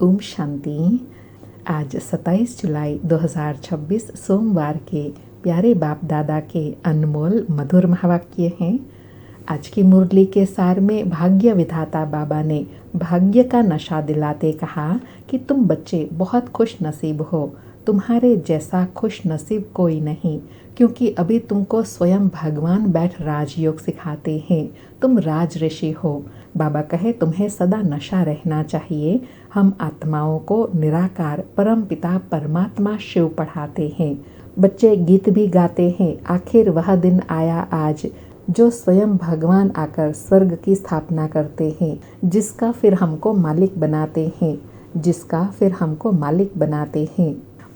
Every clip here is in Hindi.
ओम शांति। आज 27 जुलाई 2026 सोमवार के प्यारे बाप दादा के अनमोल मधुर महावाक्य हैं। आज की मुरली के सार में भाग्य विधाता बाबा ने भाग्य का नशा दिलाते कहा कि तुम बच्चे बहुत खुश नसीब हो, तुम्हारे जैसा खुश नसीब कोई नहीं, क्योंकि अभी तुमको स्वयं भगवान बैठ राजयोग सिखाते हैं। तुम राज ऋषि हो। बाबा कहे तुम्हें सदा नशा रहना चाहिए। हम आत्माओं को निराकार परम पिता परमात्मा शिव पढ़ाते हैं। बच्चे गीत भी गाते हैं, आखिर वह दिन आया आज जो स्वयं भगवान आकर स्वर्ग की स्थापना करते हैं, जिसका फिर हमको मालिक बनाते हैं।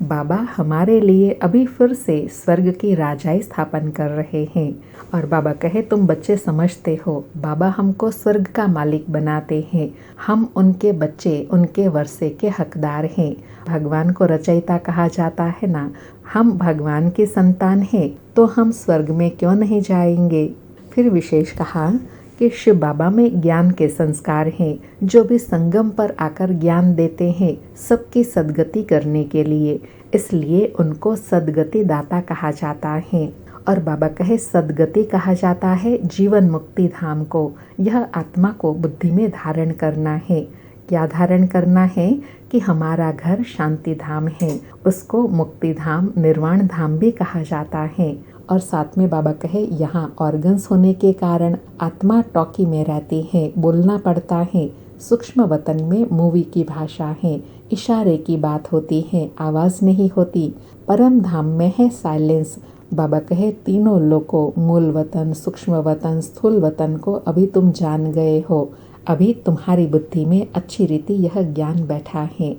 बाबा हमारे लिए अभी फिर से स्वर्ग की राजाई स्थापन कर रहे हैं। और बाबा कहे तुम बच्चे समझते हो, बाबा हमको स्वर्ग का मालिक बनाते हैं। हम उनके बच्चे, उनके वर्षे के हकदार हैं। भगवान को रचयिता कहा जाता है ना। हम भगवान की संतान हैं, तो हम स्वर्ग में क्यों नहीं जाएंगे। फिर विशेष कहा कि शिव बाबा में ज्ञान के संस्कार हैं, जो भी संगम पर आकर ज्ञान देते हैं सबकी सद्गति करने के लिए, इसलिए उनको सद्गति दाता कहा जाता है। और बाबा कहे सद्गति कहा जाता है जीवन मुक्ति धाम को। यह आत्मा को बुद्धि में धारण करना है। क्या धारण करना है कि हमारा घर शांति धाम है, उसको मुक्ति धाम निर्वाण धाम भी कहा जाता है। और साथ में बाबा कहे यहाँ ऑर्गन्स होने के कारण आत्मा टॉकी में रहती है, बोलना पड़ता है। सूक्ष्म वतन में मूवी की भाषा है, इशारे की बात होती है, आवाज़ नहीं होती। परम धाम में है साइलेंस। बाबा कहे तीनों लोगों, मूल वतन, सूक्ष्म वतन, स्थूल वतन को अभी तुम जान गए हो। अभी तुम्हारी बुद्धि में अच्छी रीति यह ज्ञान बैठा है।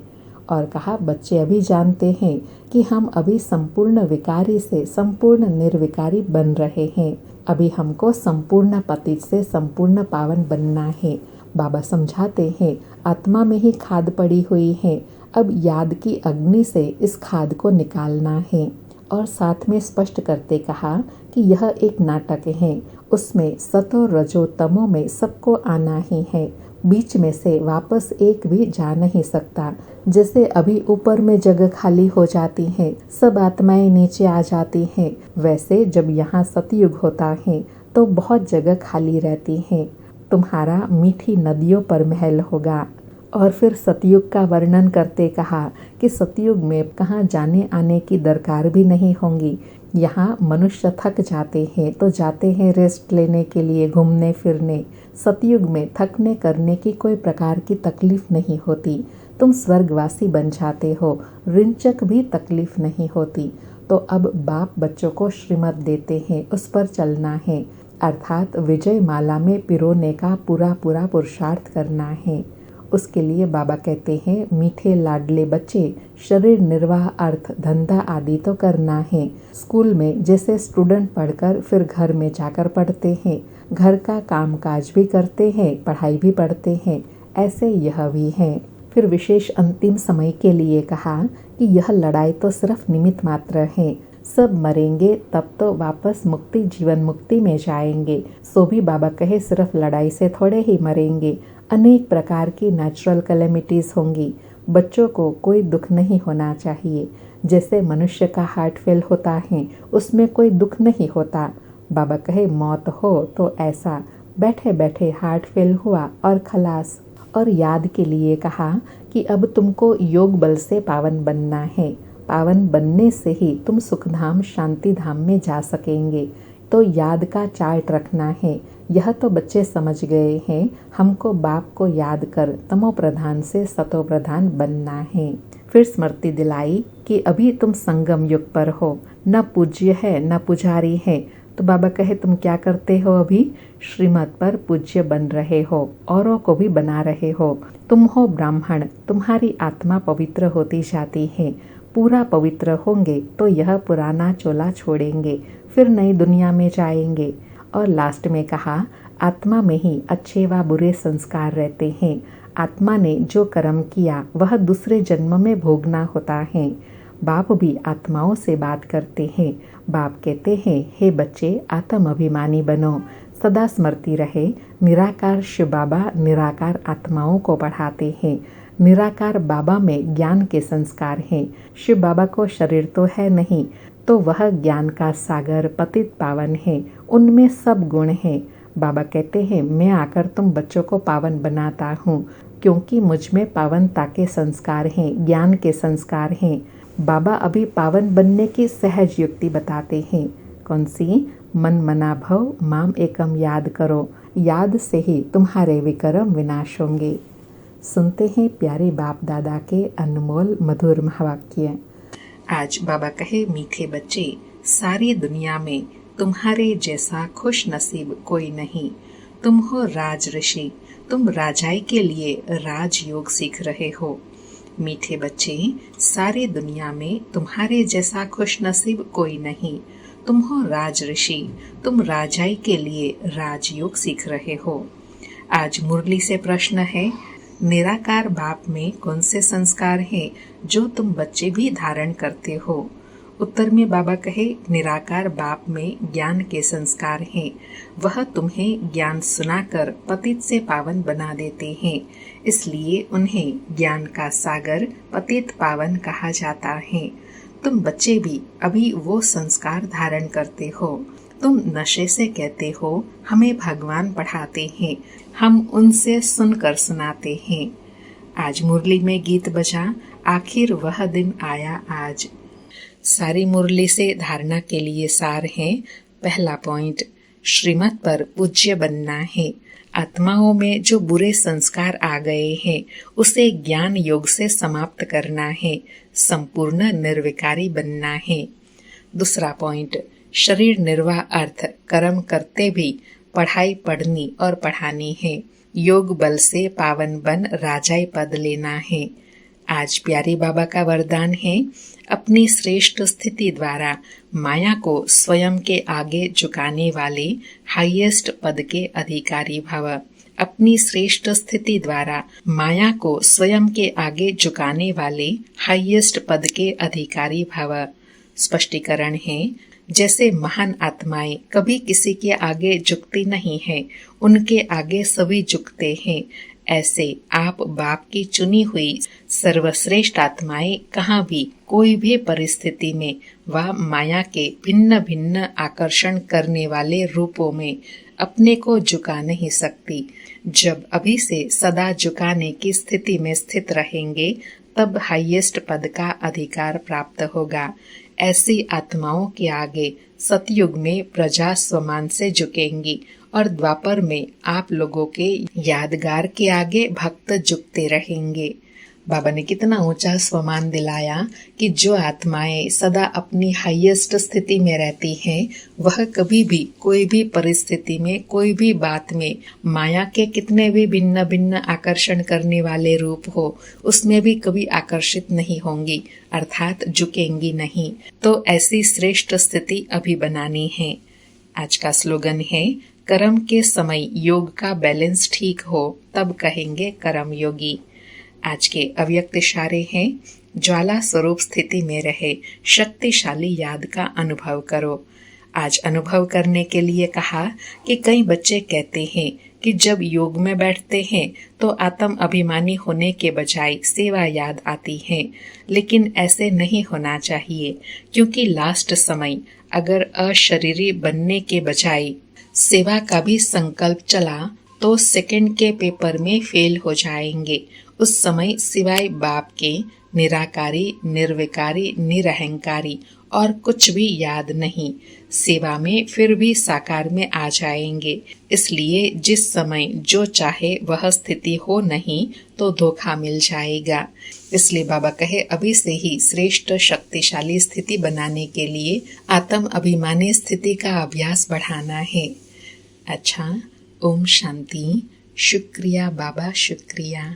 और कहा बच्चे अभी जानते हैं कि हम अभी संपूर्ण विकारी से संपूर्ण निर्विकारी बन रहे हैं। अभी हमको संपूर्ण पतित से संपूर्ण पावन बनना है। बाबा समझाते हैं आत्मा में ही खाद पड़ी हुई है, अब याद की अग्नि से इस खाद को निकालना है। और साथ में स्पष्ट करते कहा कि यह एक नाटक है, उसमें सतो रजो तमो में सबको आना ही है, बीच में से वापस एक भी जा नहीं सकता। जैसे अभी ऊपर में जगह खाली हो जाती है, सब आत्माएं नीचे आ जाती हैं, वैसे जब यहाँ सतयुग होता है तो बहुत जगह खाली रहती है। तुम्हारा मीठी नदियों पर महल होगा। और फिर सतयुग का वर्णन करते कहा कि सतयुग में कहाँ जाने आने की दरकार भी नहीं होंगी। यहाँ मनुष्य थक जाते हैं तो जाते हैं रेस्ट लेने के लिए, घूमने फिरने। सतयुग में थकने करने की कोई प्रकार की तकलीफ नहीं होती। तुम स्वर्गवासी बन जाते हो, रिंचक भी तकलीफ नहीं होती। तो अब बाप बच्चों को श्रीमत देते हैं, उस पर चलना है, अर्थात विजय माला में पिरोने का पूरा पुरुषार्थ करना है। उसके लिए बाबा कहते हैं मीठे लाडले बच्चे, शरीर निर्वाह अर्थ धंधा आदि तो करना है। स्कूल में जैसे स्टूडेंट पढ़कर फिर घर में जाकर पढ़ते हैं, घर का काम काज भी करते हैं, पढ़ाई भी पढ़ते हैं, ऐसे यह भी है। फिर विशेष अंतिम समय के लिए कहा कि यह लड़ाई तो सिर्फ निमित्त मात्र है, सब मरेंगे तब तो वापस मुक्ति जीवन मुक्ति में जाएंगे। सो भी बाबा कहे सिर्फ लड़ाई से थोड़े ही मरेंगे, अनेक प्रकार की नेचुरल कैलेमिटीज़ होंगी। बच्चों को कोई दुख नहीं होना चाहिए। जैसे मनुष्य का हार्ट फेल होता है, उसमें कोई दुख नहीं होता। बाबा कहे मौत हो तो ऐसा बैठे बैठे हार्ट फेल हुआ और खलास। और याद के लिए कहा कि अब तुमको योग बल से पावन बनना है। पावन बनने से ही तुम सुखधाम शांति धाम में जा सकेंगे। तो याद का चार्ट रखना है। यह तो बच्चे समझ गए हैं, हमको बाप को याद कर तमो प्रधान से सतो प्रधान बनना है। फिर स्मृति दिलाई कि अभी तुम संगम युग पर हो, न पूज्य है न पुजारी है। तो बाबा कहे तुम क्या करते हो, अभी श्रीमत पर पूज्य बन रहे हो, औरों को भी बना रहे हो। तुम हो ब्राह्मण, तुम्हारी आत्मा पवित्र होती जाती है। पूरा पवित्र होंगे तो यह पुराना चोला छोड़ेंगे, फिर नई दुनिया में जाएंगे। और लास्ट में कहा आत्मा में ही अच्छे व बुरे संस्कार रहते हैं। आत्मा ने जो कर्म किया वह दूसरे जन्म में भोगना होता है। बाप भी आत्माओं से बात करते हैं। बाप कहते हैं हे बच्चे आत्म अभिमानी बनो, सदा स्मृति रहे निराकार शिव बाबा निराकार आत्माओं को पढ़ाते हैं। निराकार बाबा में ज्ञान के संस्कार हैं। शिव बाबा को शरीर तो है नहीं, तो वह ज्ञान का सागर पतित पावन है, उनमें सब गुण हैं। बाबा कहते हैं, मैं आकर तुम बच्चों को पावन बनाता हूँ, क्योंकि मुझ में पावनता के संस्कार हैं, ज्ञान के संस्कार हैं। बाबा अभी पावन बनने की सहज युक्ति बताते हैं। कौन सी? मन मना भव माम एकम याद करो, याद से ही तुम्हारे विक्रम विनाश होंगे। सुनते हैं प्यारे बाप दादा के अनमोल मधुर महावाक्य। आज बाबा कहे, मीठे बच्चे, सारी दुनिया में तुम्हारे जैसा खुश नसीब कोई नहीं। तुम हो राज ऋषि, तुम राजाई के लिए राजयोग सीख रहे हो। मीठे बच्चे, सारी दुनिया में तुम्हारे जैसा खुश नसीब कोई नहीं। तुम हो राज ऋषि, तुम राजाई के लिए राजयोग सीख रहे हो। आज मुरली से प्रश्न है, निराकार बाप में कौन से संस्कार हैं जो तुम बच्चे भी धारण करते हो? उत्तर में बाबा कहे, निराकार बाप में ज्ञान के संस्कार हैं। वह तुम्हें ज्ञान सुनाकर पतित से पावन बना देते हैं, इसलिए उन्हें ज्ञान का सागर पतित पावन कहा जाता है। तुम बच्चे भी अभी वो संस्कार धारण करते हो। तुम नशे से कहते हो, हमें भगवान पढ़ाते हैं, हम उनसे सुनकर सुनाते हैं। आज मुरली में गीत बजा, आखिर वह दिन आया आज। सारी मुरली से धारणा के लिए सार है। पहला पॉइंट, श्रीमत पर पूज्य बनना है। आत्माओं में जो बुरे संस्कार आ गए हैं, उसे ज्ञान योग से समाप्त करना है, संपूर्ण निर्विकारी बनना है। दूसरा पॉइंट, शरीर निर्वाह अर्थ कर्म करते भी पढ़ाई पढ़नी और पढ़ानी है। योग बल से पावन बन राजाई पद लेना है। आज प्यारे बाबा का वरदान है, अपनी श्रेष्ठ स्थिति द्वारा माया को स्वयं के आगे झुकाने वाले हाईएस्ट पद के अधिकारी भव। अपनी श्रेष्ठ स्थिति द्वारा माया को स्वयं के आगे झुकाने वाले हाईएस्ट पद के अधिकारी भव। स्पष्टीकरण है, जैसे महान आत्माएं कभी किसी के आगे झुकती नहीं है, उनके आगे सभी झुकते हैं, ऐसे आप बाप की चुनी हुई सर्वश्रेष्ठ आत्माएं कहाँ भी कोई भी परिस्थिति में व माया के भिन्न भिन्न आकर्षण करने वाले रूपों में अपने को झुका नहीं सकती। जब अभी से सदा झुकाने की स्थिति में स्थित रहेंगे, तब हाईएस्ट पद का अधिकार प्राप्त होगा। ऐसी आत्माओं के आगे सतयुग में प्रजा स्वमान से झुकेंगी और द्वापर में आप लोगों के यादगार के आगे भक्त झुकते रहेंगे। बाबा ने कितना ऊंचा स्वमान दिलाया कि जो आत्माएं सदा अपनी हाईएस्ट स्थिति में रहती हैं, वह कभी भी कोई भी परिस्थिति में, कोई भी बात में माया के कितने भी भिन्न भिन्न आकर्षण करने वाले रूप हो, उसमें भी कभी आकर्षित नहीं होंगी, अर्थात झुकेंगी नहीं। तो ऐसी श्रेष्ठ स्थिति अभी बनानी है। आज का स्लोगन है, कर्म के समय योग का बैलेंस ठीक हो तब कहेंगे कर्म योगी। आज के अव्यक्त इशारे हैं, ज्वाला स्वरूप स्थिति में रहे शक्तिशाली याद का अनुभव करो। आज अनुभव करने के लिए कहा कि कई बच्चे कहते हैं कि जब योग में बैठते हैं तो आत्म अभिमानी होने के बजाय सेवा याद आती है, लेकिन ऐसे नहीं होना चाहिए, क्योंकि लास्ट समय अगर अशरीरी बनने के बजाय सेवा का भी संकल्प चला तो सेकंड के पेपर में फेल हो जाएंगे। उस समय सिवाय बाप के निराकारी, निर्विकारी, निरहंकारी और कुछ भी याद नहीं। सेवा में फिर भी साकार में आ जाएंगे। इसलिए जिस समय जो चाहे वह स्थिति हो नहीं तो धोखा मिल जाएगा। इसलिए बाबा कहे, अभी से ही श्रेष्ठ शक्तिशाली स्थिति बनाने के लिए आत्म अभिमानी स्थिति का अभ्यास बढ़ाना है। अच्छा, ओम शांति। शुक्रिया बाबा, शुक्रिया।